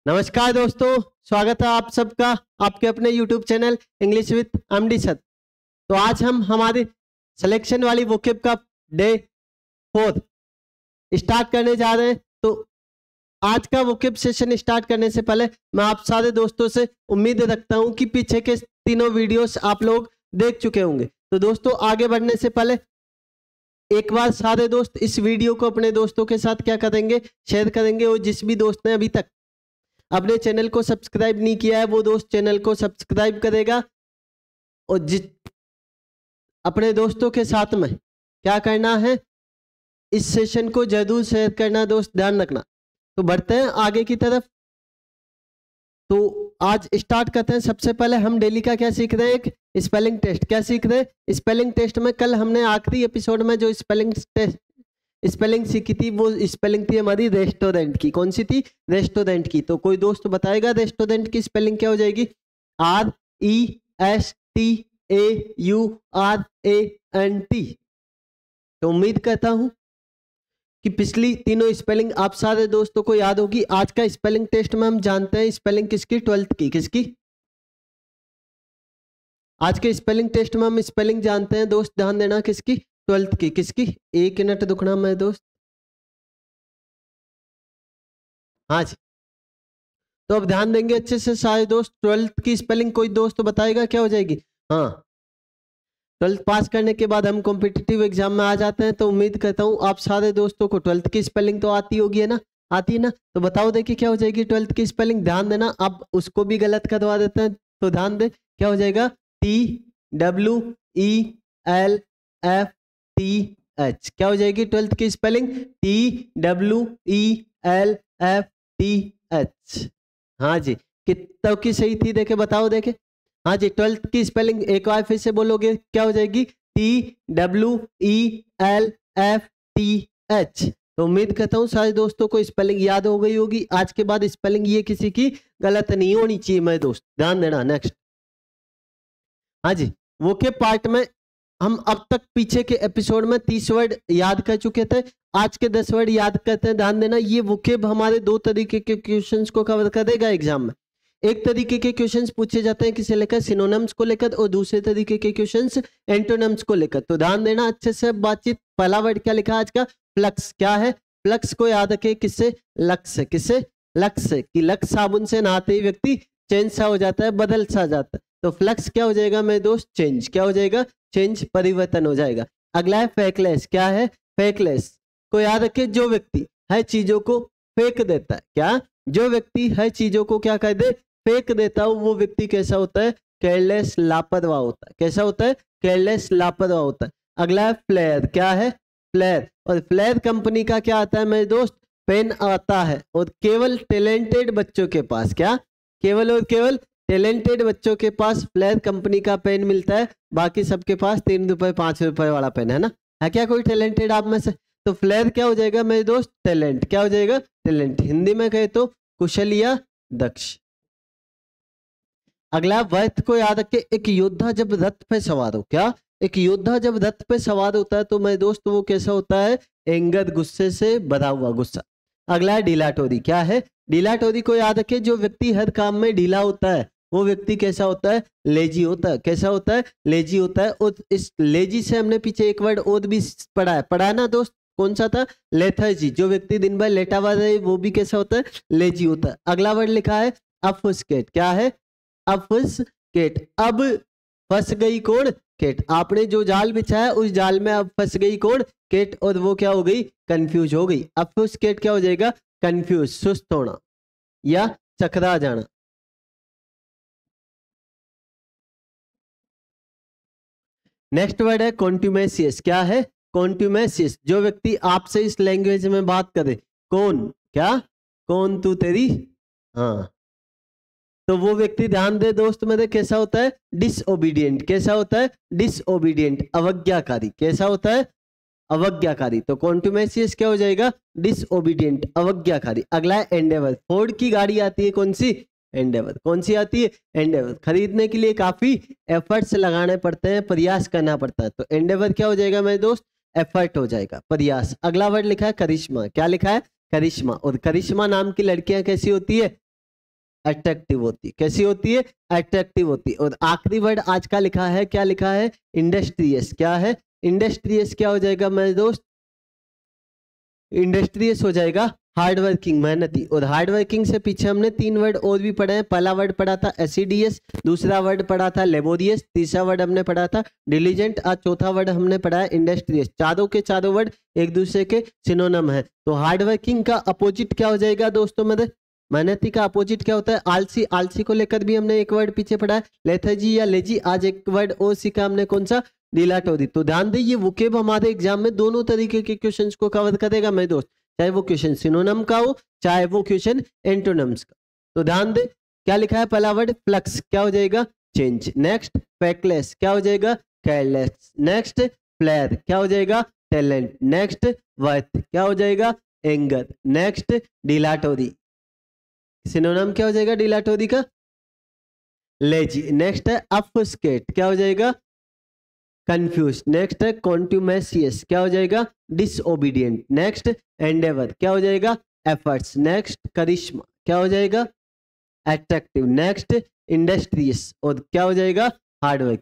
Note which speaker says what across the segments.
Speaker 1: नमस्कार दोस्तों, स्वागत है आप सबका आपके अपने YouTube channel English with MD sir. तो आज हम हमारी सिलेक्शन वाली वोकेब का डे 4 स्टार्ट करने जा रहे हैं। तो आज का वोकेब सेशन स्टार्ट करने से पहले मैं आप सारे दोस्तों से उम्मीद रखता हूं कि पीछे के तीनों वीडियोस आप लोग देख चुके होंगे। तो दोस्तों आगे बढ़ने से पहले एक बार सारे दोस्त इस वीडियो को अपने दोस्तों के साथ क्या करेंगे, शेयर करेंगे। और जिस भी दोस्त ने अभी तक अपने चैनल को सब्सक्राइब नहीं किया है वो दोस्त चैनल को सब्सक्राइब करेगा। और अपने दोस्तों के साथ में क्या करना है, इस सेशन को जरूर शेयर करना दोस्त, ध्यान रखना। तो बढ़ते हैं आगे की तरफ। तो आज स्टार्ट करते हैं। सबसे पहले हम डेली का क्या सीख रहे हैं, एक स्पेलिंग टेस्ट। क्या सीख रहे हैं? स्पेलिंग टेस्ट में कल हमने आखिरी एपिसोड में जो स्पेलिंग सीखी थी वो स्पेलिंग थी हमारी रेस्टोरेंट की। कौन सी थी? रेस्टोरेंट की। तो कोई दोस्त बताएगा रेस्टोरेंट की स्पेलिंग क्या हो जाएगी? RESTAURANT। तो उम्मीद करता हूं कि पिछली तीनों स्पेलिंग आप सारे दोस्तों को याद होगी। आज का स्पेलिंग टेस्ट में हम जानते हैं स्पेलिंग किसकी? 12th की। किसकी? आज के स्पेलिंग टेस्ट में हम स्पेलिंग जानते हैं दोस्त, ध्यान देना, किसकी? 12th की। किसकी? एक मिनट रुकना मैं दोस्त। हाँ जी, तो अब ध्यान देंगे अच्छे से सारे दोस्त। 12th की स्पेलिंग कोई दोस्त बताएगा क्या हो जाएगी? हाँ, 12th पास करने के बाद हम कॉम्पिटिटिव एग्जाम में आ जाते हैं। तो उम्मीद करता हूँ आप सारे दोस्तों को 12th की स्पेलिंग तो आती होगी, है ना? आती है ना? तो बताओ देखिए क्या हो जाएगी 12th की स्पेलिंग। ध्यान देना, अब उसको भी गलत करवा देते हैं। तो ध्यान दे, क्या हो जाएगा? TWELFTH। क्या हो जाएगी 12th की स्पेलिंग? TWELFTH। हाँ जी, कितनों की सही थी देखे, बताओ देखे। हाँ जी, 12th की स्पेलिंग एक बार फिर से बोलोगे, क्या हो जाएगी? TWELFTH। तो उम्मीद करता हूँ सारे दोस्तों को स्पेलिंग याद हो गई होगी। आज के बाद स्पेलिंग ये किसी की गलत नहीं होनी चाहिए मेरे दोस्त, ध्यान देना। नेक्स्ट, हाँ जी, वो के पार्ट में हम अब तक पीछे के एपिसोड में 30 वर्ड याद कर चुके थे। आज के 10 वर्ड याद करते हैं। ध्यान देना, ये वोकेब हमारे दो तरीके के क्वेश्चंस को कवर कर देगा एग्जाम में। एक तरीके के क्वेश्चंस पूछे जाते हैं किसे लेकर? सिनोनिम्स को लेकर। और दूसरे तरीके के क्वेश्चंस एंटोनिम्स को लेकर। तो ध्यान देना अच्छे से बातचीत। पहला वर्ड क्या लिखा आज का? फ्लक्स। क्या है? फ्लक्स को याद रखे, किससे? लक्स से। किससे? लक्स से। कि लक्स साबुन से नहाते ही व्यक्ति चेंज सा हो जाता है, बदल सा जाता है। तो फ्लक्स क्या हो जाएगा मेरे दोस्त? चेंज। क्या हो जाएगा? चेंज, परिवर्तन हो जाएगा। अगला है फेकलेस। क्या है? फेकलेस को याद रखे, जो व्यक्ति है चीजों को फेंक देता है। क्या? जो व्यक्ति है चीजों को क्या कर दे? फेंक देता हो, वो व्यक्ति कैसा होता है? केयरलेस, लापरवाह होता है। कैसा होता है? केयरलेस, लापरवाह होता है। अगला है फ्लेयर। क्या है? फ्लेयर। और फ्लेयर कंपनी का क्या आता है मेरे दोस्त? पेन आता है। और केवल टैलेंटेड बच्चों के पास, क्या? केवल और केवल टैलेंटेड बच्चों के पास फ्लेयर कंपनी का पेन मिलता है। बाकी सबके पास 3 रुपए 5 रुपए वाला पेन, है ना? है क्या कोई टैलेंटेड आप में से? तो फ्लेयर क्या हो जाएगा मेरे दोस्त? टैलेंट। क्या हो जाएगा? टैलेंट। हिंदी में कहे तो कुशल या दक्ष। अगला वर्थ को याद रखे, एक योद्धा जब रथ पे सवार हो। क्या? एक योद्धा जब रथ पे सवार होता है तो मेरे दोस्त वो कैसा होता है? एंगर, गुस्से से भरा हुआ गुस्सा। अगला है ढीलाटोरी। क्या है? ढीलाटोरी को याद रखे, जो व्यक्ति हर काम में ढीला होता है वो व्यक्ति कैसा होता है? लेजी होता है। कैसा होता है? लेजी होता है। और इस लेजी से हमने पीछे एक वर्ड और भी पढ़ा है ना दोस्त, कौन सा था? लेथर्जी। जो व्यक्ति दिन भर लेटा हुआ रहे वो भी कैसा होता है? लेजी होता है। अगला वर्ड लिखा है ऑब्फुस्केट। क्या है? ऑब्फुस्केट। अब फंस गई कौन? केट। आपने जो जाल बिछाया उस जाल में अब फंस गई कौन? केट। और वो क्या हो गई? कंफ्यूज हो गई। ऑब्फुस्केट क्या हो जाएगा? कंफ्यूज, सुस्त होना या चकरा जाना। नेक्स्ट वर्ड है कॉन्ट्यूमेसियस। क्या है? कॉन्ट्यूमेसियस। जो व्यक्ति आपसे इस लैंग्वेज में बात करे। कौन? क्या? कौन तू तेरी? हाँ, तो वो व्यक्ति, ध्यान दे दोस्त मेरे, कैसा होता है? डिसओबीडियंट। कैसा होता है? डिसओबीडियंट, अवज्ञाकारी। कैसा होता है? अवज्ञाकारी। तो कॉन्ट्यूमेसियस क्या हो जाएगा? डिसओबीडियंट, अवज्ञाकारी। अगला है एंडेवर। फोर्ड की गाड़ी आती है, कौन सी? एंडेवर। कौन सी आती है? एंडेवर। खरीदने के लिए काफी एफर्ट्स लगाने पड़ते हैं, प्रयास करना पड़ता है। तो एंडेवर क्या हो जाएगा मेरे दोस्त? एफर्ट हो जाएगा, प्रयास। अगला वर्ड लिखा है करिश्मा। क्या लिखा है? करिश्मा। और करिश्मा नाम की लड़कियां कैसी होती है? अट्रैक्टिव होती है। कैसी होती है? अट्रैक्टिव होती है। और आखिरी वर्ड आज का लिखा है, क्या लिखा है? इंडस्ट्रियस। क्या है? इंडस्ट्रियस क्या हो जाएगा मेरे दोस्त? इंडस्ट्रियस हो जाएगा हार्ड वर्किंग, मेहनती। और हार्ड वर्किंग से पीछे हमने 3 वर्ड और भी पढ़े हैं। पहला वर्ड पढ़ा था एसिडियस, दूसरा वर्ड पढ़ा था लेबोरियस, तीसरा वर्ड हमने पढ़ा था डिलीजेंट, और चौथा वर्ड हमने पढ़ा है इंडस्ट्रियस। चारों के चारों वर्ड एक दूसरे के सिनोनिम है। तो हार्ड वर्किंग का अपोजिट क्या हो जाएगा दोस्तों मेरे? मेहनती का अपोजिट क्या होता है? आलसी। आलसी को लेकर भी हमने एक वर्ड पीछे पढ़ा है लेथर्जी या लेजी। आज एक वर्ड और सीखा हमने, कौन सा? डिलाटोरी। तो ध्यान दें, ये वोकेब हमारे एग्जाम में दोनों तरीके के क्वेश्चंस को कवर करेगा मेरे दोस्त, चाहे वो क्वेश्चन सिनोनिम का हो, चाहे वो क्वेश्चन एंटोनिम्स का। तो ध्यान दे, क्या लिखा है? पहला वर्ड फ्लक्स, क्या हो जाएगा? चेंज। नेक्स्ट फैकलेस, क्या हो जाएगा? केयरलेस। नेक्स्ट फ्लेयर, क्या हो जाएगा? टैलेंट। नेक्स्ट वर्थ, क्या हो जाएगा? एंगर। नेक्स्ट डिलाटोरी, सिनोनिम क्या हो जाएगा डिलाटोरी का? लेजी। नेक्स्ट है ऑब्फुस्केट, क्या हो जाएगा? कंफ्यूज। नेक्स्ट है कॉन्ट्यूमेसियस, क्या हो जाएगा? डिसओबीडियंट। नेक्स्ट एंडेवर, क्या हो जाएगा? एफर्ट्स। नेक्स्ट करिश्मा, क्या हो जाएगा? अट्रैक्टिव। नेक्स्ट इंडस्ट्रियस, और क्या हो जाएगा? हार्डवर्क।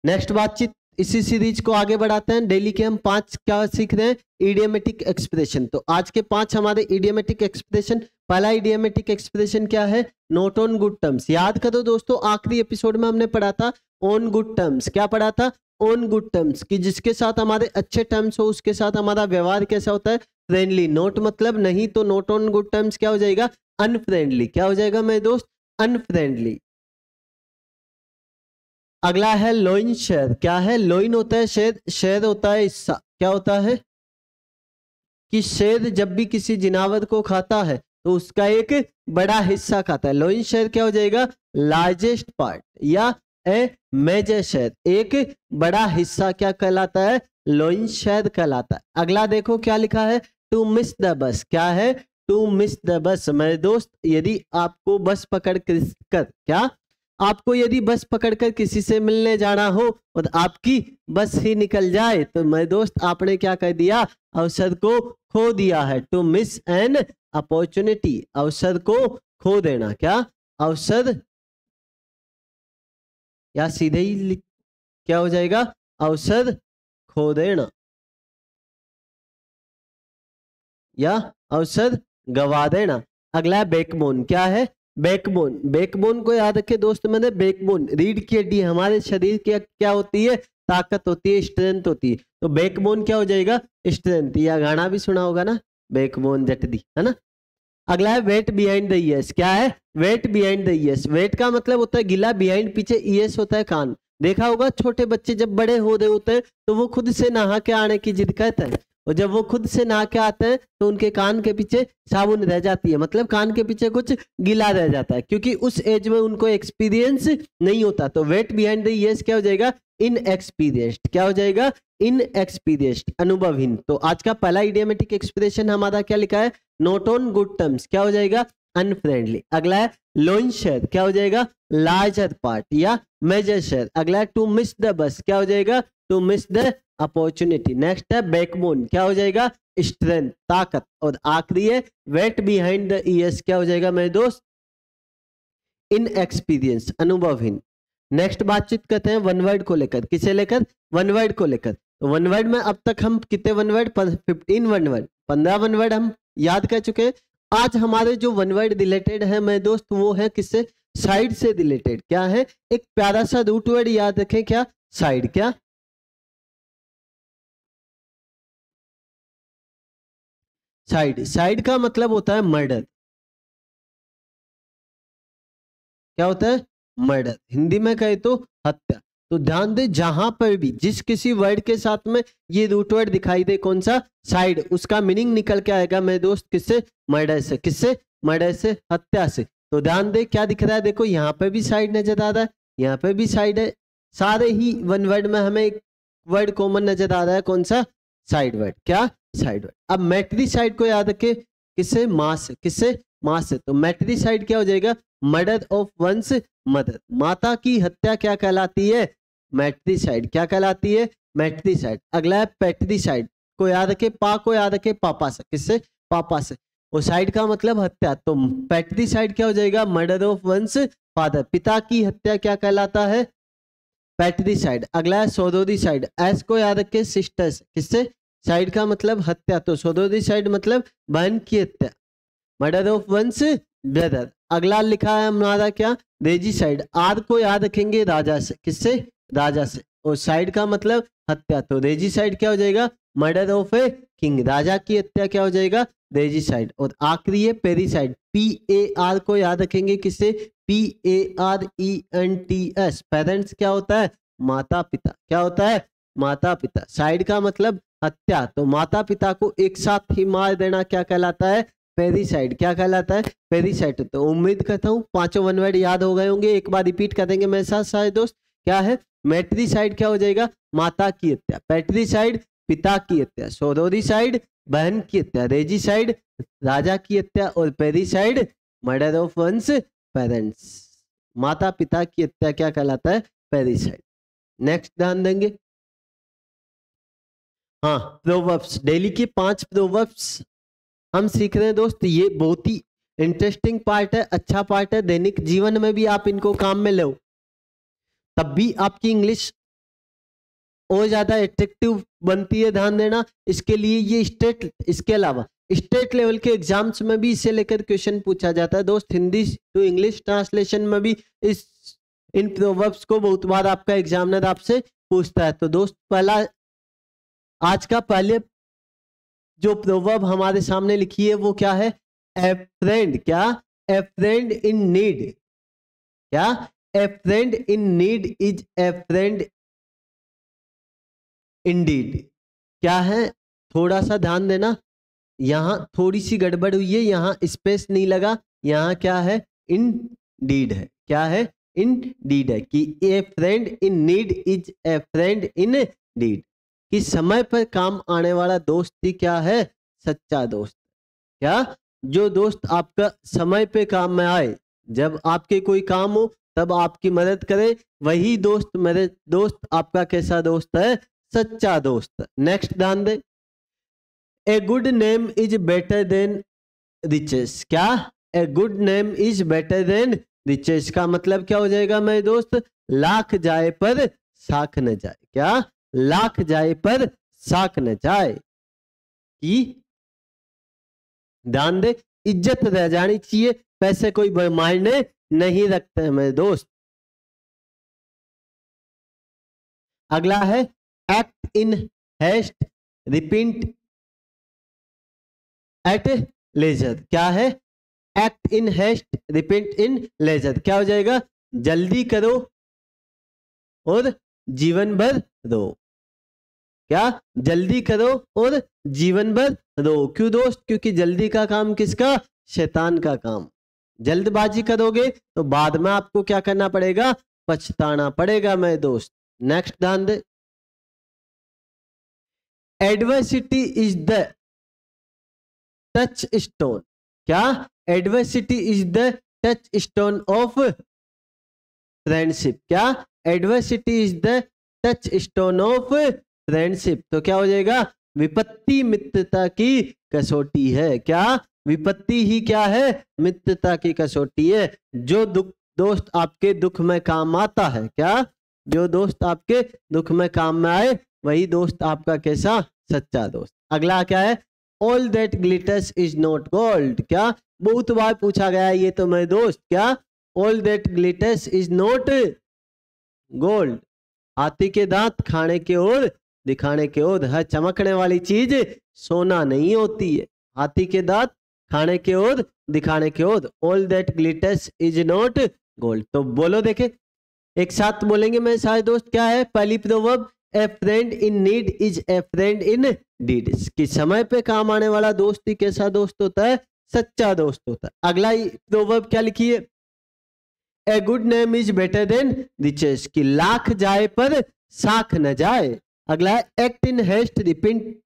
Speaker 1: नेक्स्ट बातचीत, इसी सीरीज को आगे बढ़ाते हैं। डेली के हम 5 क्या सीख रहे हैं? Idiomatic expression. तो आज के 5 हमारे इडियमेटिक एक्सप्रेशन। पहला इडियमेटिक एक्सप्रेशन क्या है? Note on good terms. याद करो दोस्तों, आखिरी एपिसोड में हमने पढ़ा था ऑन गुड टर्म्स। क्या पढ़ा था? ऑन गुड टर्म्स, कि जिसके साथ हमारे अच्छे टर्म्स हो उसके साथ हमारा व्यवहार कैसा होता है? फ्रेंडली। नोट मतलब नहीं, तो नोट ऑन गुड टर्म्स क्या हो जाएगा? अनफ्रेंडली। क्या हो जाएगा मेरे दोस्त? अनफ्रेंडली। अगला है लोइन शेयर। क्या है? लोइन होता है शेर, शेर होता है हिस्सा। क्या होता है? कि शेर जब भी किसी जिनावर को खाता है तो उसका एक बड़ा हिस्सा खाता है। लोइन शेयर क्या हो जाएगा? लार्जेस्ट पार्ट या ए मेजर शेयर, एक बड़ा हिस्सा क्या कहलाता है? लोइन शेयर कहलाता है। अगला देखो क्या लिखा है? To miss the bus. क्या है? टू मिस द बस। मेरे दोस्त, यदि आपको बस पकड़ कर क्या आपको यदि बस पकड़कर किसी से मिलने जाना हो और आपकी बस ही निकल जाए तो मेरे दोस्त आपने क्या कर दिया? अवसर को खो दिया है। टू मिस एन अपॉर्चुनिटी, अवसर को खो देना। क्या? अवसर, या सीधे ही क्या हो जाएगा? अवसर खो देना या अवसर गवा देना। अगला है बैकबोन। क्या है? बैकबोन। बैकबोन को याद रखे दोस्त, मैंने बैकबोन रीढ़ की हड्डी, हमारे शरीर की क्या होती है? ताकत होती है, स्ट्रेंथ होती है। तो बैकबोन क्या हो जाएगा? स्ट्रेंथ। या गाना भी सुना होगा ना, बैकबोन जट दी, है ना। अगला है वेट बिहाइंड द ईयर्स। क्या है? Wet behind the ears. Wet का मतलब होता है गिला, बिहाइंड पीछे, ईयर्स होता है कान। देखा होगा छोटे बच्चे जब बड़े हो रहे होते हैं तो वो खुद से नहा के आने की जिद करते हैं, और जब वो खुद से नहा के आते हैं तो उनके कान के पीछे साबुन रह जाती है, मतलब कान के पीछे कुछ गीला रह जाता है, क्योंकि उस एज में उनको एक्सपीरियंस नहीं होता। तो वेट बिहाइंड द ईयर्स क्या हो जाएगा? इनएक्सपीरियंस्ड। क्या हो जाएगा? इनएक्सपीरियंस्ड, अनुभवहीन। तो आज का पहला इडियमेटिक एक्सप्रेशन हमारा क्या लिखा है? Note on good terms. क्या हो जाएगा? अनफ्रेंडली। अगला है लोइन शेयर। क्या हो जाएगा? लार्जर पार्ट या मेजर शेयर। अगला है टू मिस द बस। क्या हो जाएगा? To miss the opportunity. Next है बैकबोन। क्या हो जाएगा? स्ट्रेंथ, ताकत। और आखिरी है वेट बिहाइंड द ईयर्स। क्या हो जाएगा मेरे दोस्त? इनएक्सपीरियंस, अनुभवहीन। नेक्स्ट बातचीत करते हैं वन वर्ड को लेकर। किसे लेकर? वन वर्ड को लेकर। तो वन वर्ड में अब तक हम कितने one word? 15 one word, 15 one word हम याद कर चुके हैं। आज हमारे जो वन वर्ड रिलेटेड है मेरे दोस्त, वो है किससे? साइड से रिलेटेड। क्या है? एक प्यारा सा रूट वर्ड याद रखें। क्या? साइड। क्या? साइड। साइड का मतलब होता है मर्डर। क्या होता है? मर्डर। हिंदी में कहे तो हत्या। तो ध्यान दे, जहां पर भी जिस किसी वर्ड के साथ में ये रूट वर्ड दिखाई दे, कौन सा? साइड, उसका मीनिंग निकल के आएगा मेरे दोस्त किससे? मर्डर से। किससे? मर्डर से, हत्या से। तो ध्यान दे क्या दिख रहा है? देखो यहाँ पे भी साइड नजर आ रहा है, यहाँ पे भी साइड है। सारे ही वन वर्ड में हमें एक वर्ड कॉमन नजर आ रहा है, कौन सा? Side word. क्या? Side word. अब मैट्रिसाइड को याद रखे, किससे? मास। किससे? मास से। तो मैट्रिसाइड क्या हो जाएगा? Murder of one's mother. माता की हत्या क्या कहलाती है? मैट्रिसाइड। क्या कहलाती है? मैट्रिसाइड। अगला है पैट्रिसाइड को याद रखे, पा को याद रखे, पापा से। किससे? पापा से। और साइड का मतलब हत्या, तो पैट्रिसाइड क्या हो जाएगा, मर्डर ऑफ वंस फादर, पिता की हत्या क्या कहलाता है, पैट्रिसाइड। अगला है सोदोरिसाइड, एस को याद रखे सिस्टर्स, किससे, साइड का मतलब हत्या, तो सोदोरिसाइड मतलब बहन की हत्या, मर्डर ऑफ वंस ब्रदर। अगला लिखा है हमारा क्या, रेजिसाइड, आर को याद रखेंगे राजा से, किससे, राजा से, और साइड का मतलब हत्या, तो रेजिसाइड क्या हो जाएगा, मर्डर ऑफ ए किंग, राजा की हत्या क्या हो जाएगा, रेजिसाइड। और आखिरी है पेरिसाइड, PAR को याद रखेंगे, किससे, PARENTS, पेरेंट्स क्या होता है, माता पिता, क्या होता है, माता पिता। साइड का मतलब हत्या, तो माता पिता को एक साथ ही मार देना क्या कहलाता है, पेरिसाइड, क्या कहलाता है, पेरिसाइड। तो उम्मीद करता हूँ पांचों वन वर्ड याद हो गए होंगे, एक बार रिपीट कर देंगे मेरे साथ सारे दोस्त। क्या है, मैट्रिसाइड क्या हो जाएगा, माता की हत्या, पैट्रिसाइड पिता की हत्या, सोरोरिसाइड बहन की हत्या, रेजिसाइड राजा की हत्या, और parricide murder of once parents, माता पिता की हत्या क्या कहलाता है, पेरिसाइड। नेक्स्ट ध्यान देंगे, हाँ प्रोवर्ब्स, डेली के 5 प्रोवर्ब्स हम सीख रहे हैं दोस्त। ये बहुत ही इंटरेस्टिंग पार्ट है, अच्छा पार्ट है, दैनिक जीवन में भी आप इनको काम में लो, तब भी आपकी इंग्लिश और ज्यादा एट्रैक्टिव बनती है। ध्यान देना, इसके लिए ये स्टेट, इसके अलावा स्टेट लेवल के एग्जाम्स में भी इसे लेकर क्वेश्चन पूछा जाता है दोस्त। हिंदी टू इंग्लिश ट्रांसलेशन में भी इन प्रोवर्ब्स को बहुत बार आपका एग्जामिनर आपसे पूछता है। तो दोस्त पहला, आज का पहले जो प्रोवर्ब हमारे सामने लिखी है वो क्या है, ए फ्रेंड, क्या, ए फ्रेंड इन नीड, क्या, ए friend in need is a friend Indeed. क्या है, थोड़ा सा ध्यान देना, यहां थोड़ी सी गड़बड़ हुई है, यहां स्पेस नहीं लगा, यहां क्या है, इन डीड है, क्या है, इन डीड है, कि a friend in need is a friend indeed, कि समय पर काम आने वाला दोस्त ही क्या है, सच्चा दोस्त। क्या, जो दोस्त आपका समय पे काम में आए, जब आपके कोई काम हो तब आपकी मदद करे, वही दोस्त, मेरे दोस्त आपका कैसा दोस्त है, सच्चा दोस्त। नेक्स्ट ध्यान दे, a good name is better than riches, क्या, a good name is better than riches का मतलब क्या हो जाएगा मेरे दोस्त, लाख जाए पर साख न जाए, क्या, लाख जाए पर साख न जाए, कि ध्यान दे, इज्जत रह जानी चाहिए, पैसे कोई मायने नहीं रखते हैं मेरे दोस्त। अगला है act in haste repent at leisure, क्या है, act in haste repent in leisure, क्या हो जाएगा, जल्दी करो और जीवन भर रो, क्या, जल्दी करो और जीवन भर रो। क्यों दोस्त, क्योंकि जल्दी का काम किसका, शैतान का काम, जल्दबाजी करोगे तो बाद में आपको क्या करना पड़ेगा, पछताना पड़ेगा मेरे दोस्त। नेक्स्ट ध्यान दे, adversity is the touchstone, क्या, adversity is the touchstone of friendship, क्या, adversity is the touchstone of friendship, तो क्या हो जाएगा, विपत्ति मित्रता की कसौटी है, क्या, विपत्ति ही क्या है, मित्रता की कसौटी है। जो दोस्त आपके दुख में काम आता है, क्या, जो दोस्त आपके दुख में काम में आए वही दोस्त आपका कैसा, सच्चा दोस्त। अगला क्या है, all that glitters is not gold, क्या, बहुत बार पूछा गया है ये तो मेरे दोस्त, क्या, all that glitters is not gold, हाथी के दांत खाने के और दिखाने के ओर, हर चमकने वाली चीज सोना नहीं होती है, हाथी के दांत खाने के ओर दिखाने के ओर, all that glitters is not gold. तो बोलो देखे, एक साथ बोलेंगे मेरे सारे दोस्त, क्या है पहली proverb, a friend in need is a friend indeed, कि समय पे काम आने वाला दोस्त ही कैसा दोस्त होता है, सच्चा दोस्त होता है। अगला प्रोवर्ब क्या लिखी है, a good name is better than riches, कि लाख जाए पर साख न जाए। अगला है act in haste repent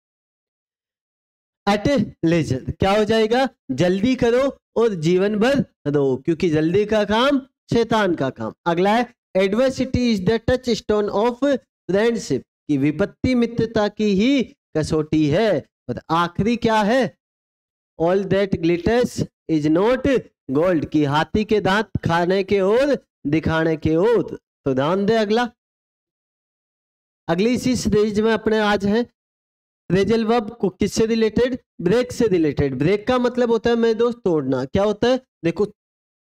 Speaker 1: at leisure, क्या हो जाएगा, जल्दी करो और जीवन भर रो, क्योंकि जल्दी का काम शैतान का काम। अगला है adversity is the touchstone of friendship, की विपत्ति मित्रता की ही कसौटी है। और आखिरी क्या है, all that glitters is not gold, की हाथी के दांत खाने के और दिखाने के और। तो ध्यान दे अगली इसी सीरीज में अपने आज है फ्रेजल वर्ब को किससे रिलेटेड, ब्रेक से रिलेटेड। ब्रेक का मतलब होता है मेरे दोस्त तोड़ना। क्या होता है, देखो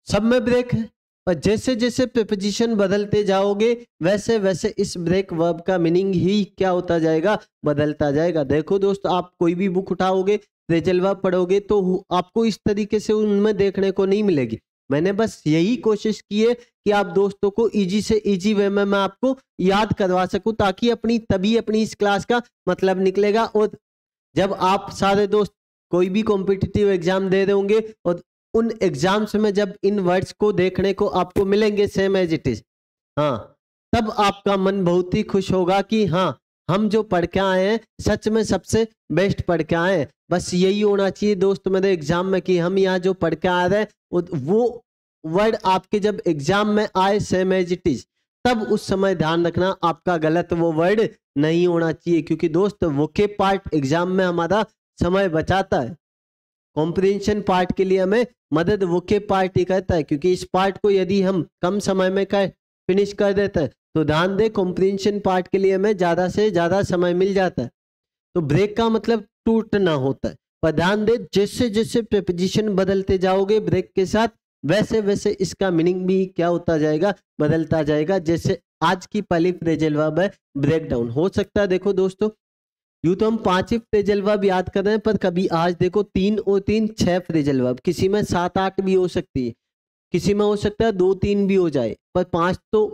Speaker 1: सब में ब्रेक है, पर जैसे जैसे प्रीपोजिशन बदलते जाओगे वैसे वैसे इस ब्रेक वर्ब का मीनिंग ही क्या होता जाएगा, बदलता जाएगा। देखो दोस्त, आप कोई भी बुक उठाओगे, फ्रेजल वर्ब पढ़ोगे तो आपको इस तरीके से उनमें देखने को नहीं मिलेगी। मैंने बस यही कोशिश की है कि आप दोस्तों को इजी से इजी वे में मैं आपको याद करवा सकूं, ताकि तभी अपनी इस क्लास का मतलब निकलेगा। और जब आप सारे दोस्त कोई भी कॉम्पिटिटिव एग्जाम दे रहे होंगे और उन एग्जाम्स में जब इन वर्ड्स को देखने को आपको मिलेंगे सेम एज इट इज, हाँ, तब आपका मन बहुत ही खुश होगा कि हाँ, हम जो पढ़ के आए हैं सच में सबसे बेस्ट पढ़ के आए हैं। बस यही होना चाहिए दोस्त मेरे एग्जाम में कि हम यहाँ जो पढ़ के आ रहे हैं वो वर्ड आपके जब एग्जाम में आए सेम एज इट इज, तब उस समय ध्यान रखना आपका गलत वो वर्ड नहीं होना चाहिए। क्योंकि दोस्त वोके पार्ट एग्जाम में हमारा समय बचाता है, कॉम्प्रिहेंशन पार्ट के लिए हमें मदद वोके पार्ट ही करता है। क्योंकि इस पार्ट को यदि हम कम समय में फिनिश कर देते हैं तो ध्यान दे कॉम्प्रिहेंशन पार्ट के लिए हमें ज्यादा से ज्यादा समय मिल जाता है। तो ब्रेक का मतलब टूटना होता है, पर ध्यान दे जैसे जैसे प्रीपोजिशन बदलते जाओगे ब्रेक के साथ वैसे वैसे इसका मीनिंग भी क्या होता जाएगा, बदलता जाएगा। जैसे आज की पहली फ्रेजल वर्ब है ब्रेक डाउन। हो सकता है देखो दोस्तों, यूं तो हम 5 ही फ्रेजल वर्ब याद कर रहे हैं, पर कभी आज देखो 3 और 3 6 फ्रेजल वर्ब, किसी में 7-8 भी हो सकती है, किसी में हो सकता है 2-3 भी हो जाए, पर 5 तो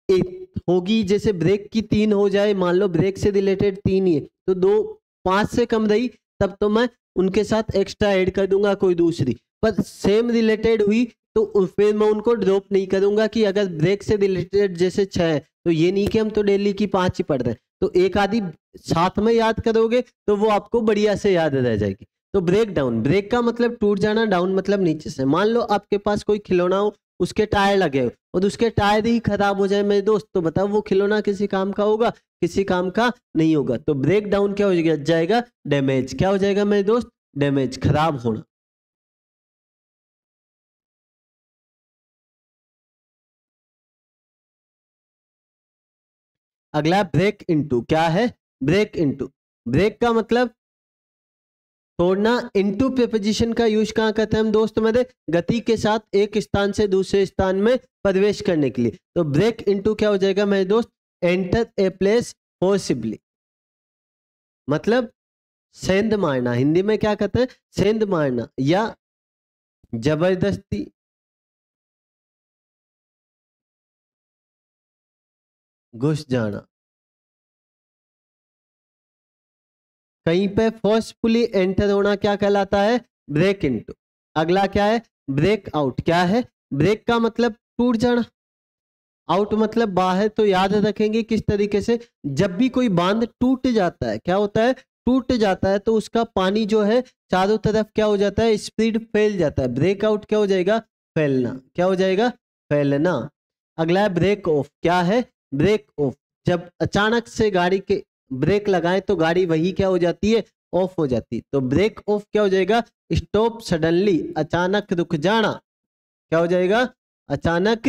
Speaker 1: एक होगी। जैसे ब्रेक की 3 हो जाए, मान लो ब्रेक से रिलेटेड 3 ही है तो 5 से कम रही तब तो मैं उनके साथ एक्स्ट्रा ऐड कर दूंगा कोई दूसरी, पर सेम रिलेटेड हुई तो फिर मैं उनको ड्रॉप नहीं करूंगा। कि अगर ब्रेक से रिलेटेड जैसे 6 है तो ये नहीं कि हम तो डेली की 5 ही पढ़ रहे हैं, तो एक आधी साथ में याद करोगे तो वो आपको बढ़िया से याद रह जाएगी। तो ब्रेक डाउन, ब्रेक का मतलब टूट जाना, डाउन मतलब नीचे से। मान लो आपके पास कोई खिलौना हो, उसके टायर लगे हो और उसके टायर ही खराब हो जाए मेरे दोस्त, तो बताओ वो खिलौना किसी काम का होगा, किसी काम का नहीं होगा। तो ब्रेक डाउन क्या हो जाएगा, डैमेज। क्या हो जाएगा मेरे दोस्त, डैमेज, खराब होना। अगला ब्रेक इनटू। क्या है, ब्रेक इनटू। ब्रेक का मतलब तोड़ना। इनटू प्रीपोजिशन का यूज कहाँ करते हैं हम दोस्त मेरे, गति के साथ एक स्थान से दूसरे स्थान में प्रवेश करने के लिए। तो ब्रेक इनटू क्या हो जाएगा मेरे दोस्त, एंटर ए प्लेस फोर्सिबली, मतलब सेंध मारना। हिंदी में क्या कहते हैं, सेंध मारना या जबरदस्ती घुस जाना। कहीं पे फोर्सफुली एंटर होना क्या कहलाता है, ब्रेक इनटू। अगला क्या है, ब्रेक आउट। क्या है, ब्रेक का मतलब टूट जाना, आउट मतलब बाहर। तो याद रखेंगे किस तरीके से, जब भी कोई बांध टूट जाता है, क्या होता है, टूट जाता है, तो उसका पानी जो है चारों तरफ क्या हो जाता है, स्पीड फैल जाता है। ब्रेक आउट क्या हो जाएगा, फैलना। क्या हो जाएगा, फैलना। अगला है ब्रेक ऑफ। क्या है, ब्रेक ऑफ। जब अचानक से गाड़ी के ब्रेक लगाए तो गाड़ी वही क्या हो जाती है, ऑफ हो जाती है। तो ब्रेक ऑफ क्या हो जाएगा, स्टॉप सडनली, अचानक रुक जाना। क्या हो जाएगा, अचानक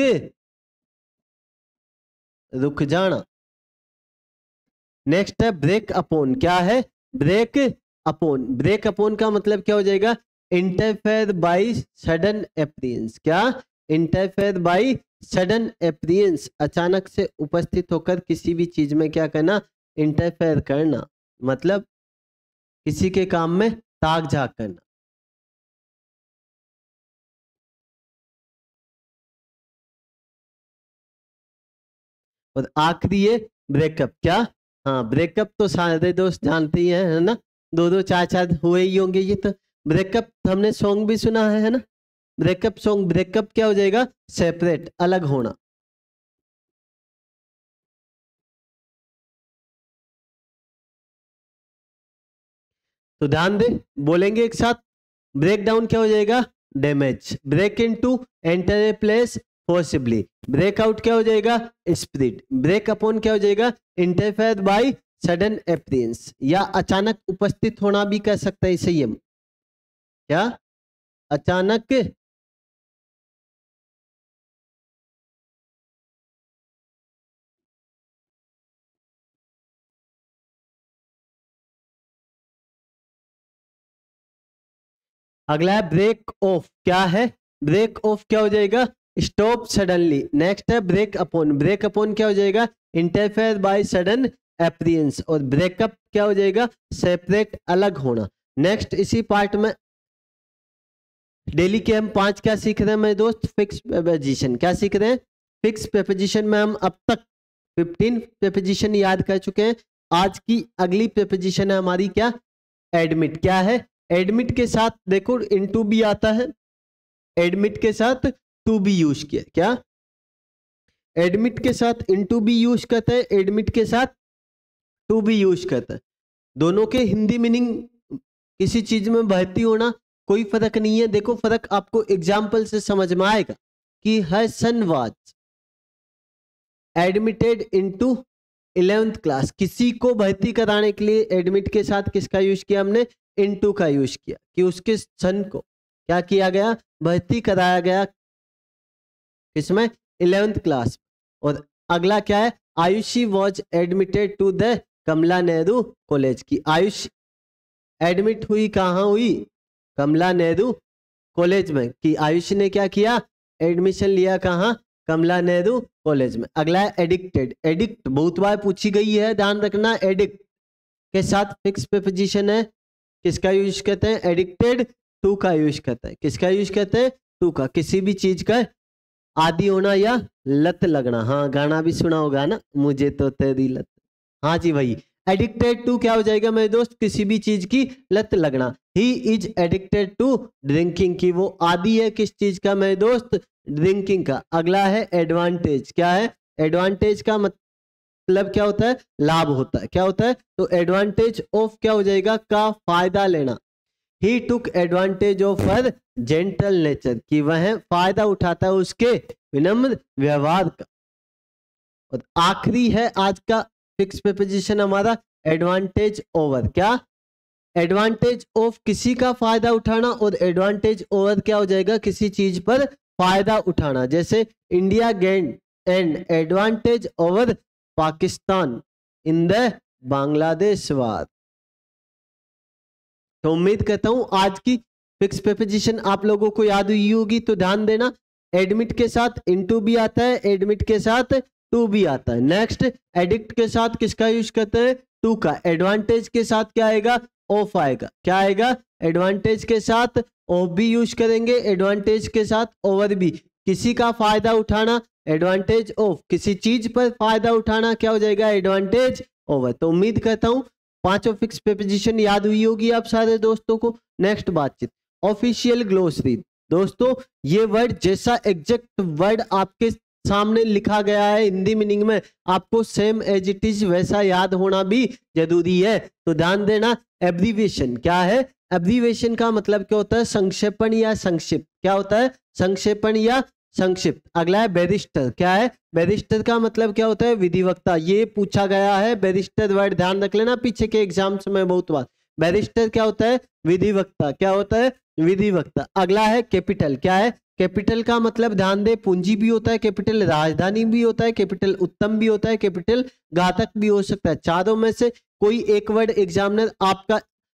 Speaker 1: रुक जाना। नेक्स्ट है ब्रेक अपॉन। क्या है, ब्रेक अपॉन। ब्रेक अपॉन का मतलब क्या हो जाएगा, इंटरफेयर बाय सडन अपीयरेंस। क्या, इंटरफेयर बाय सडन अपीयरेंस, अचानक से उपस्थित होकर किसी भी चीज में क्या करना, इंटरफेयर करना, मतलब किसी के काम में ताक झाक करना। और आखिरी है ब्रेकअप। क्या, हाँ, ब्रेकअप तो सारे दोस्त जानते ही हैं, है ना, 2-2 4-4 हुए ही होंगे ये तो। ब्रेकअप हमने सॉन्ग भी सुना है ना, ब्रेकअप सॉन्ग। ब्रेकअप क्या हो जाएगा, सेपरेट, अलग होना। तो ध्यान दे, बोलेंगे एक साथ, ब्रेक डाउन क्या हो जाएगा, damage. Break into, enter a place forcibly. Break out क्या हो जाएगा, स्प्रिट। ब्रेक अपॉन क्या हो जाएगा, इंटरफेयर बाय सडन अपीयरेंस, या अचानक उपस्थित होना भी कह सकते हैं इसे हम। क्या अचानक अगला है ब्रेक ऑफ। क्या है ब्रेक ऑफ? क्या हो जाएगा स्टॉप सडनली। नेक्स्ट है ब्रेक अपॉन। ब्रेक अपॉन क्या हो जाएगा इंटरफेयर बाय सडन एप्रियंस। और ब्रेकअप क्या हो जाएगा सेपरेट अलग होना। नेक्स्ट इसी पार्ट में डेली के हम 5 क्या सीख रहे हैं मेरे दोस्त फिक्स प्रीपोजिशन। क्या सीख रहे हैं फिक्स प्रीपोजिशन में हम अब तक 15 प्रीपोजिशन याद कर चुके हैं। आज की अगली प्रीपोजिशन है हमारी क्या एडमिट। क्या है एडमिट के साथ देखो इनटू भी आता है। एडमिट के साथ टू भी यूज किया। क्या एडमिट के साथ इनटू भी यूज करते हैं, एडमिट के साथ टू भी यूज करते हैं। दोनों के हिंदी मीनिंग किसी चीज में बहती होना कोई फर्क नहीं है। देखो फर्क आपको एग्जाम्पल से समझ में आएगा कि her son was admitted into 11th class. किसी को भर्ती कराने के लिए एडमिट के साथ किसका यूज किया हमने इनटू का यूज किया कि उसके सन को क्या किया गया भर्ती कराया गया किसमें 11th क्लास। और अगला क्या है Ayushi was admitted to the Kamla Nehru college की। आयुष एडमिट हुई कहाँ हुई कमला नेहरू कॉलेज में। कि आयुष ने क्या किया एडमिशन लिया कहाँ कमला नेहरू कॉलेज में। अगला है एडिक्टेड। एडिक्ट बहुत बार पूछी गई है ध्यान रखना। एडिक्ट के साथ फिक्स प्रीपोजिशन है किसका यूज करते हैं एडिक्टेड टू का यूज करते हैं। किसका यूज करते हैं टू का। किसी भी चीज का आदि होना या लत लगना। हाँ गाना भी सुना होगा ना मुझे तो तेरी लत। हाँ जी भाई एडिक्टेड टू क्या हो जाएगा मेरे दोस्त किसी भी चीज की लत लगना। He is addicted to drinking की वो आदि है किस चीज का मेरे दोस्त ड्रिंकिंग का। अगला है एडवांटेज। क्या है एडवांटेज का मतलब क्या होता है लाभ होता है। क्या होता है तो एडवांटेज ऑफ क्या हो जाएगा का फायदा लेना। He took advantage of her gentle nature की वह फायदा उठाता है उसके विनम्र व्यवहार का। और आखिरी है आज का फिक्स प्रीपोजिशन हमारा एडवांटेज ओवर। क्या एडवांटेज ऑफ किसी का फायदा उठाना और एडवांटेज ओवर क्या हो जाएगा किसी चीज पर फायदा उठाना। जैसे India gain an advantage over Pakistan in the Bangladesh war. तो उम्मीद करता हूं आज की फिक्स प्रीपोजिशन आप लोगों को याद हुई होगी। तो ध्यान देना एडमिट के साथ इनटू भी आता है एडमिट के साथ टू भी आता है। नेक्स्ट एडिक्ट के साथ किसका यूज करते हैं टू का। एडवांटेज के साथ क्या आएगा ऑफ आएगा। क्या आएगा एडवांटेज के साथ ऑफ भी यूज करेंगे एडवांटेज के साथ ओवर भी। किसी का फायदा उठाना एडवांटेज ऑफ किसी चीज पर फायदा उठाना क्या हो जाएगा एडवांटेज ओवर। तो उम्मीद करता हूं पांचों फिक्स प्रीपोजिशन याद हुई होगी आप सारे दोस्तों को। नेक्स्ट बातचीत ऑफिशियल ग्लोसरी। दोस्तों ये वर्ड जैसा एग्जैक्ट वर्ड आपके सामने लिखा गया है हिंदी मीनिंग में आपको सेम एज इट इज वैसा याद होना भी जरूरी है। तो ध्यान देना एब्रीविएशन। क्या है एब्रीविएशन का मतलब क्या होता है संक्षेपण या संक्षिप्त। क्या होता है संक्षेपण या संक्षिप्त। अगला है बैरिस्टर। क्या है बैरिस्टर का मतलब क्या होता है विधिवक्ता। ये पूछा गया है बैरिस्टर वर्ड ध्यान रख लेना पीछे के एग्जाम्स में बहुत बार। बैरिस्टर क्या होता है विधिवक्ता। क्या होता है विधिवक्ता। अगला है कैपिटल। क्या है कैपिटल का मतलब ध्यान दे पूंजी भी होता है कैपिटल राजधानी भी होता है कैपिटल उत्तम भी होता है कैपिटल घातक भी हो सकता है। चारों में से कोई एक वर्ड एग्जामिनर आपका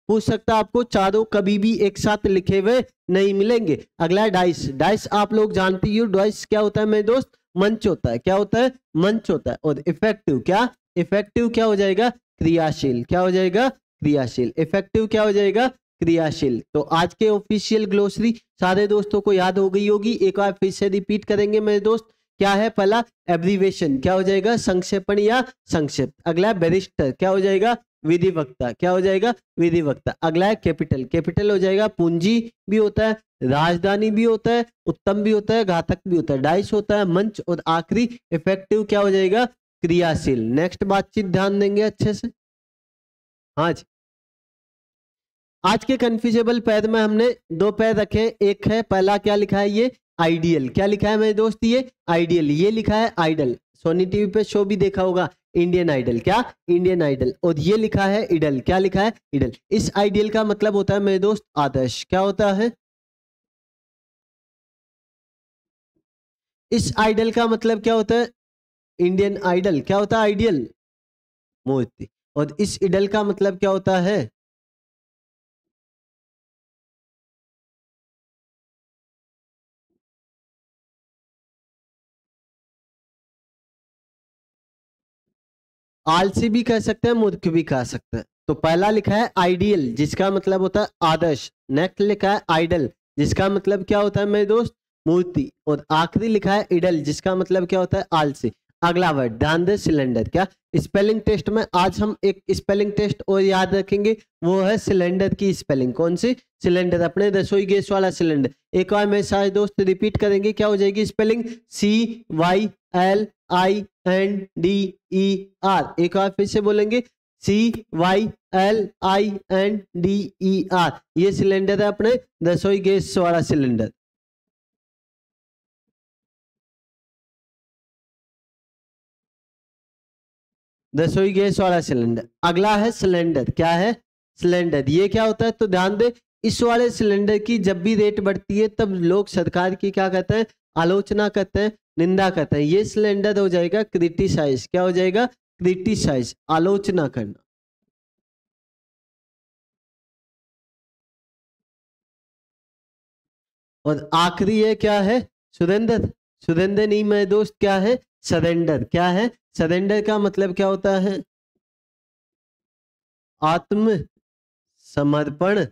Speaker 1: पूछ सकता है आपको। चारों कभी भी एक साथ लिखे हुए नहीं मिलेंगे। अगला है डाइस। डाइस आप लोग जानती हो डाइस क्या होता है मेरे दोस्त मंच होता है। क्या होता है मंच होता है। और इफेक्टिव। क्या इफेक्टिव क्या हो जाएगा क्रियाशील। क्या हो जाएगा क्रियाशील। इफेक्टिव क्या हो जाएगा क्रियाशील। तो आज के ऑफिशियल ग्लोसरी सारे दोस्तों को याद हो गई होगी। एक बार फिर से रिपीट करेंगे मेरे दोस्त। क्या है पहला एब्रीविएशन क्या हो जाएगा संक्षेपण या संक्षिप्त। अगला है बैरिस्टर क्या हो जाएगा विधिवक्ता। क्या हो जाएगा विधिवक्ता। अगला है कैपिटल। कैपिटल हो जाएगा पूंजी भी होता है राजधानी भी होता है उत्तम भी होता है घातक भी होता है। डाइस होता है मंच। और आखिरी इफेक्टिव क्या हो जाएगा क्रियाशील। नेक्स्ट बातचीत ध्यान देंगे अच्छे से। हाँ जी आज के कन्फ्यूजेबल पैर में हमने दो पैर रखे। एक है पहला क्या लिखा है ये आइडियल। क्या लिखा है मेरे दोस्त ये आइडियल। ये लिखा है आइडल। सोनी टीवी पे शो भी देखा होगा इंडियन आइडल, क्या इंडियन आइडल। और ये लिखा है इडल, क्या लिखा है इडल। इस आइडियल का मतलब होता है मेरे दोस्त आदर्श, क्या होता है, इस आइडल का मतलब क्या होता है, इंडियन आइडल क्या होता है, आइडियल मूर्ति। और इस इडल का मतलब क्या होता है, आलसी भी कह सकते हैं, मूर्ख भी कह सकते हैं। तो पहला लिखा है आइडियल जिसका मतलब होता है आदर्श, नेक्स्ट लिखा है आइडल जिसका मतलब क्या होता है मेरे दोस्त मूर्ति, और आखिरी लिखा है इडल जिसका मतलब क्या होता है आलसी। अगला वर्ड ध्यान दे सिलेंडर, क्या स्पेलिंग टेस्ट में आज हम एक स्पेलिंग टेस्ट और याद रखेंगे, वो है सिलेंडर की स्पेलिंग। कौन सी, सिलेंडर, अपने रसोई गैस वाला सिलेंडर। एक बार मेरे सारे दोस्त रिपीट करेंगे, क्या हो जाएगी स्पेलिंग, CYLINDER। एक बार फिर से बोलेंगे CYLINDER। ये सिलेंडर है अपने रसोई गैस वाला सिलेंडर। रसोई गैस वाला सिलेंडर। अगला है सिलेंडर, क्या है सिलेंडर, ये क्या होता है, तो ध्यान दे इस वाले सिलेंडर की जब भी रेट बढ़ती है तब लोग सरकार की क्या कहते हैं, आलोचना करते हैं, निंदा करते हैं। ये सिलेंडर हो जाएगा क्रिटिसाइज, क्या हो जाएगा क्रिटिसाइज, आलोचना करना। और आखिरी है क्या है, सुरेंद्र, सुरेंद्र नहीं मेरे दोस्त, क्या है सरेंडर, क्या है सरेंडर का मतलब क्या होता है, आत्म समर्पण,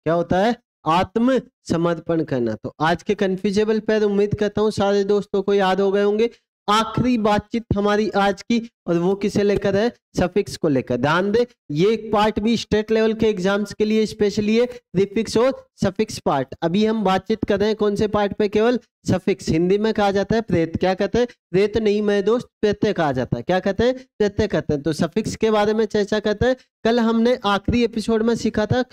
Speaker 1: क्या होता है आत्म समर्पण करना। तो आज के कन्फ्यूजेबल पैर उम्मीद करता हूं सारे दोस्तों को याद हो गए होंगे। आखिरी बातचीत हमारी आज की, और वो किसे लेकर है, सफिक्स को लेकर। ध्यान दे ये एक पार्ट भी स्टेट लेवल के एग्जाम्स के लिए स्पेशली है, प्रीफिक्स और सफिक्स पार्ट। अभी हम बातचीत कर रहे हैं कौन से पार्ट पे, केवल सफिक्स। हिंदी में कहा जाता है प्रेत, क्या कहते हैं, प्रेत नहीं मेरे दोस्त प्रत्यय कहा जाता है, क्या कहते हैं प्रत्यय कहते हैं। तो सफिक्स के बारे में चर्चा करते हैं। कल हमने आखिरी एपिसोड में सीखा था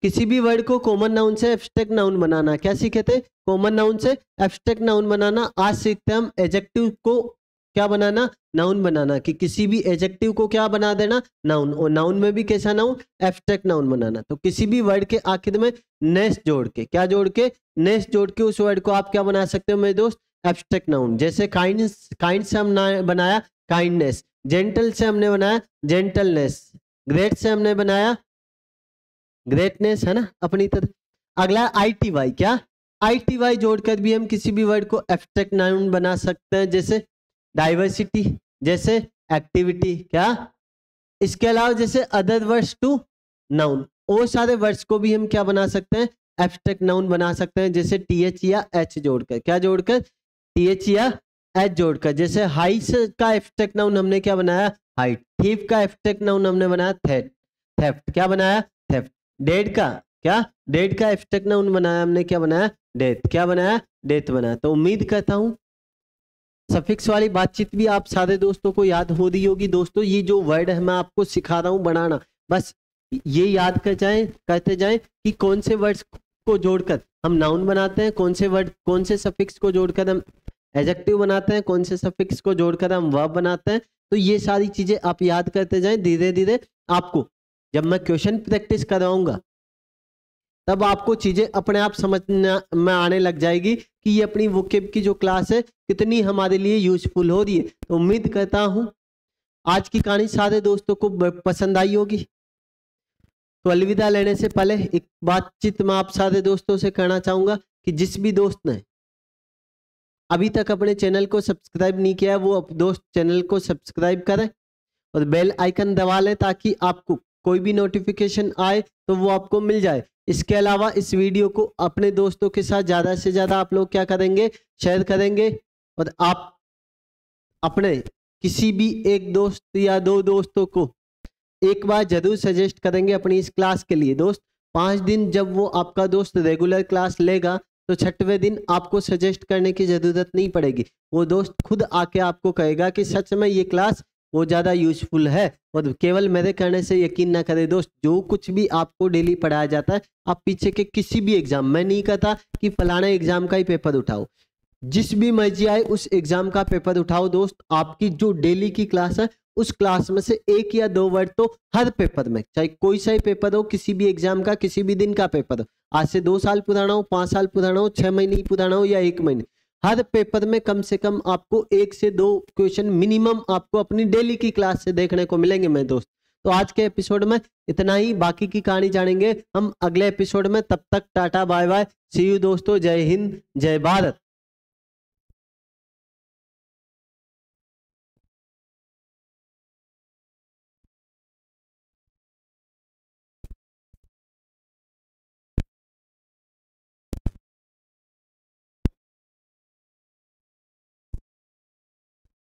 Speaker 1: किसी भी वर्ड को कॉमन नाउन से एब्स्ट्रैक्ट नाउन बनाना, क्या सीखे थे, कॉमन नाउन से एब्स्ट्रैक्ट नाउन बनाना। आज सीखते हैं हम एडजेक्टिव को क्या बनाना, नाउन बनाना, कि किसी भी एडजेक्टिव को क्या बना देना, नाउन। और नाउन में भी कैसा नाउन, एब्स्ट्रैक्ट नाउन बनाना। तो किसी भी वर्ड के आखिर में नेस जोड़ के, क्या जोड़ के, नेस जोड़ के उस वर्ड को आप क्या बना सकते हो मेरे दोस्त, एब्स्ट्रैक्ट नाउन। जैसे काइंड, काइंड से हमने बनाया काइंडनेस, जेंटल से हमने बनाया जेंटलनेस, ग्रेट से हमने बनाया ग्रेटनेस, है ना अपनी तरह। अगला ITY, क्या ITY जोड़कर भी हम किसी भी वर्ड को एब्स्ट्रैक्ट नाउन बना सकते हैं, जैसे डाइवर्सिटी, जैसे एक्टिविटी, क्या इसके अलावा जैसे अदर वर्ड्स टू नाउन, और सारे वर्ड्स को भी हम क्या बना सकते हैं, एब्स्ट्रैक्ट नाउन बना सकते हैं। जैसे TH या H जोड़कर, क्या जोड़कर, TH या H जोड़कर। जैसे हाई का एब्स्ट्रैक्ट नाउन हमने क्या बनाया, हाइट। थीफ का एब्स्ट्रैक्ट नाउन हमने बनाया थेफ्ट, थेफ्ट क्या बनाया, थेफ्ट। डेड का, क्या डेड का एब्स्ट्रैक्ट नाउन बनाया हमने, क्या बनाया, डेथ, क्या बनाया, डेथ बनाया। तो उम्मीद करता हूं सफिक्स वाली बातचीत भी आप सारे दोस्तों को याद हो रही होगी। दोस्तों ये जो वर्ड है मैं आपको सिखा रहा हूं बनाना, बस ये याद कर जाएं, करते जाएं कि कौन से वर्ड्स को जोड़कर हम नाउन बनाते हैं, कौन से वर्ड, कौन से सफिक्स को जोड़कर हम एडजेक्टिव बनाते हैं, कौन से सफिक्स को जोड़कर हम वर्ब बनाते हैं। तो ये सारी चीजें आप याद करते जाएं, धीरे धीरे आपको जब मैं क्वेश्चन प्रैक्टिस करवाऊंगा तब आपको चीजें अपने आप समझ में आने लग जाएगी कि ये अपनी वोकेब की जो क्लास है कितनी हमारे लिए यूजफुल हो रही है। तो उम्मीद करता हूं आज की कहानी सारे दोस्तों को पसंद आई होगी। तो अलविदा लेने से पहले एक बातचीत मैं आप सारे दोस्तों से करना चाहूंगा कि जिस भी दोस्त ने अभी तक अपने चैनल को सब्सक्राइब नहीं किया है वो दोस्त चैनल को सब्सक्राइब करें और बेल आइकन दबा लें ताकि आपको कोई भी नोटिफिकेशन आए तो वो आपको मिल जाए। इसके अलावा इस वीडियो को अपने दोस्तों के साथ ज़्यादा से ज़्यादा आप लोग क्या करेंगे, शेयर करेंगे। और आप अपने किसी भी एक दोस्त या दो दोस्तों को एक बार जरूर सजेस्ट करेंगे अपनी इस क्लास के लिए। दोस्त 5 दिन जब वो आपका दोस्त रेगुलर क्लास लेगा तो 6वें दिन आपको सजेस्ट करने की ज़रूरत नहीं पड़ेगी, वो दोस्त खुद आके आपको कहेगा कि सच में ये क्लास वो ज़्यादा यूजफुल है। और केवल मेरे कहने से यकीन ना करें दोस्त, जो कुछ भी आपको डेली पढ़ाया जाता है आप पीछे के किसी भी एग्जाम, मैं नहीं कहता कि फलाने एग्जाम का ही पेपर उठाओ, जिस भी मर्जी आए उस एग्जाम का पेपर उठाओ दोस्त। आपकी जो डेली की क्लास है उस क्लास में से 1 या 2 वर्ड तो हर पेपर में, चाहे कोई सा ही पेपर हो, किसी भी एग्जाम का, किसी भी दिन का पेपर हो, आज से 2 साल पुराना हो, 5 साल पुराना हो, 6 महीने पुराना हो या 1 महीने, हर पेपर में कम से कम आपको 1 से 2 क्वेश्चन मिनिमम आपको अपनी डेली की क्लास से देखने को मिलेंगे मेरे दोस्त। तो आज के एपिसोड में इतना ही, बाकी की कहानी जानेंगे हम अगले एपिसोड में। तब तक tata bye bye, see you दोस्तों, जय हिंद जय भारत।